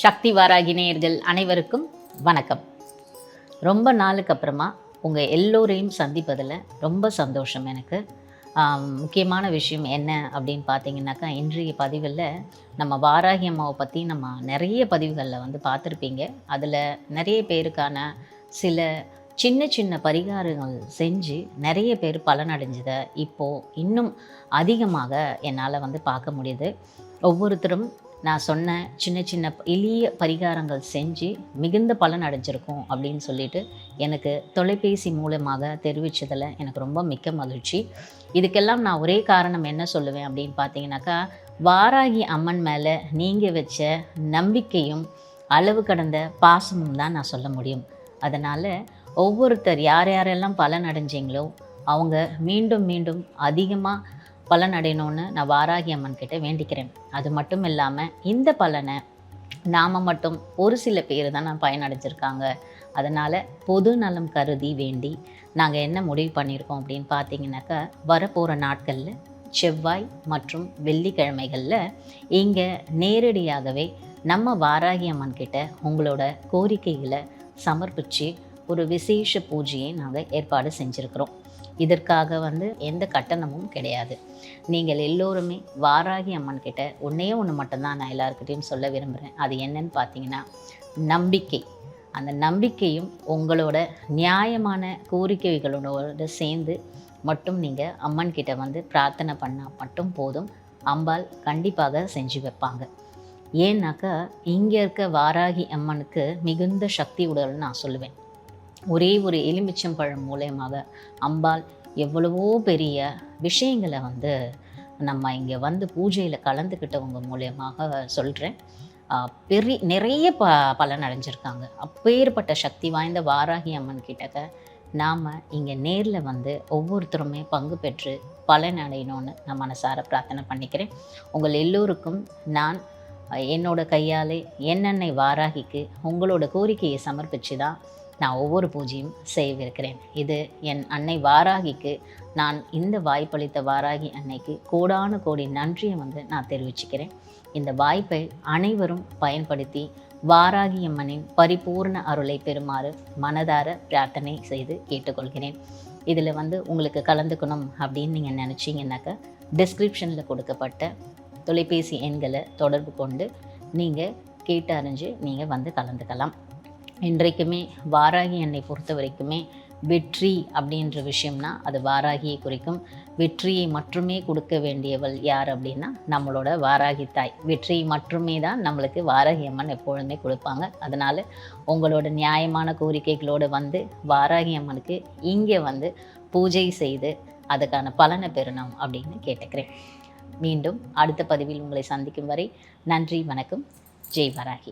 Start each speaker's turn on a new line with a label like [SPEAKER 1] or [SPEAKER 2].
[SPEAKER 1] சக்தி வாராகி நேயர்கள் அனைவருக்கும் வணக்கம். ரொம்ப நாளுக்கு அப்புறமா உங்கள் எல்லோரையும் சந்திப்பதில் ரொம்ப சந்தோஷம் எனக்கு. முக்கியமான விஷயம் என்ன அப்படின்னு பார்த்தீங்கன்னாக்கா, இன்றைய பதிவில் நம்ம வாராகி அம்மாவை பற்றி நம்ம நிறைய பதிவுகளில் பார்த்துருப்பீங்க. அதில் நிறைய பேருக்கான சில சின்ன சின்ன பரிகாரங்கள் செஞ்சு நிறைய பேர் பலனடைஞ்சதை இப்போது இன்னும் அதிகமாக என்னால் பார்க்க முடியுது. ஒவ்வொருத்தரும் நான் சொன்ன சின்ன சின்ன எளிய பரிகாரங்கள் செஞ்சு மிகுந்த பலன் அடைஞ்சிருக்கும் அப்படின்னு சொல்லிட்டு எனக்கு தொலைபேசி மூலமாக தெரிவித்ததில் எனக்கு ரொம்ப மிக்க மகிழ்ச்சி. இதுக்கெல்லாம் நான் ஒரே காரணம் என்ன சொல்லுவேன் அப்படின்னு பார்த்தீங்கன்னாக்கா, வாராகி அம்மன் மேலே நீங்கள் வச்ச நம்பிக்கையும் அளவு கடந்த பாசமும் தான் நான் சொல்ல முடியும். அதனால் ஒவ்வொருத்தர் யார் யாரெல்லாம் பலன் அடைஞ்சிங்களோ அவங்க மீண்டும் மீண்டும் அதிகமாக பலன் அடையணும்னு நான் வாராகி அம்மன் கிட்ட வேண்டிக்கிறேன். அது மட்டும் இல்லாமல் இந்த பலனை நாம் மட்டும் ஒரு சில பேர் தான் நான் பயனடைஞ்சிருக்காங்க. அதனால் பொது நலம் கருதி வேண்டி நாங்கள் என்ன முடிவு பண்ணியிருக்கோம் அப்படின்னு பார்த்தீங்கன்னாக்கா, வரப்போகிற நாட்களில் செவ்வாய் மற்றும் வெள்ளிக்கிழமைகளில் இங்கே நேரடியாகவே நம்ம வாராகி அம்மன் கிட்ட உங்களோட கோரிக்கைகளை சமர்ப்பித்து ஒரு விசேஷ பூஜையை நாங்கள் ஏற்பாடு செஞ்சுருக்கிறோம். இதற்காக எந்த கட்டணமும் கிடையாது. நீங்கள் எல்லோருமே வாராகி அம்மன் கிட்ட ஒன்றே ஒன்று மட்டும்தான் நான் எல்லாருக்கிட்டையும் சொல்ல விரும்புகிறேன். அது என்னன்னு பார்த்தீங்கன்னா, நம்பிக்கை. அந்த நம்பிக்கையும் உங்களோட நியாயமான கோரிக்கைகளோடு சேர்ந்து மட்டும் நீங்கள் அம்மன் கிட்ட பிரார்த்தனை பண்ணால் மட்டும் போதும். அம்பாள் கண்டிப்பாக செஞ்சு வைப்பாங்க. ஏன்னாக்கா, இங்கே இருக்க வாராகி அம்மனுக்கு மிகுந்த சக்தி உடல்னு நான் சொல்லுவேன். ஒரே ஒரு எலுமிச்சம்பழம் மூலயமாக அம்பாள் எவ்வளவோ பெரிய விஷயங்களை நம்ம இங்கே பூஜையில் கலந்துக்கிட்டவங்க மூலயமாக சொல்கிறேன். நிறைய பலன் அடைஞ்சிருக்காங்க. அப்பேற்பட்ட சக்தி வாய்ந்த வாராகி அம்மன் கிட்டக்க நாம் இங்கே நேரில் ஒவ்வொருத்தருமே பங்கு பெற்று பலன் அடையணும்னு நான் மனசார பிரார்த்தனை பண்ணிக்கிறேன். உங்கள் எல்லோருக்கும் நான் என்னோட கையாலே என்னென்னை வாராகிக்கு உங்களோட கோரிக்கையை சமர்ப்பித்து தான் நான் ஒவ்வொரு பூஜையும் செய்விருக்கிறேன். இது என் அன்னை வாராகிக்கு நான் இந்த வாய்ப்பளித்த வாராகி அன்னைக்கு கோடான கோடி நன்றியை நான் தெரிவிச்சுக்கிறேன். இந்த வாய்ப்பை அனைவரும் பயன்படுத்தி வாராகி அம்மனின் பரிபூர்ண அருளை பெறுமாறு மனதார பிரார்த்தனை செய்து கேட்டுக்கொள்கிறேன். இதில் உங்களுக்கு கலந்துக்கணும் அப்படின்னு நீங்கள் நினச்சிங்கன்னாக்கா, டிஸ்கிரிப்ஷனில் கொடுக்கப்பட்ட தொலைபேசி எண்களை தொடர்பு கொண்டு நீங்கள் கேட்டு அறிஞ்சு நீங்கள் கலந்துக்கலாம். இன்றைக்குமே வாராகி அன்னை பொறுத்த வரைக்குமே வெற்றி அப்படின்ற விஷயம்னா அது வாராகியை குறிக்கும். வெற்றியை மட்டுமே கொடுக்க வேண்டியவள் யார் அப்படின்னா நம்மளோட வாராகி தாய். வெற்றியை மட்டுமே தான் நம்மளுக்கு வாராகி அம்மன் எப்பொழுதுமே கொடுப்பாங்க. அதனால் உங்களோட நியாயமான கோரிக்கைகளோடு வாராகி அம்மனுக்கு இங்கே பூஜை செய்து அதுக்கான பலனை பெறணும் அப்படின்னு கேட்டுக்கிறேன். மீண்டும் அடுத்த பதிவில் உங்களை சந்திக்கும் வரை நன்றி, வணக்கம். ஜெய் வாராகி.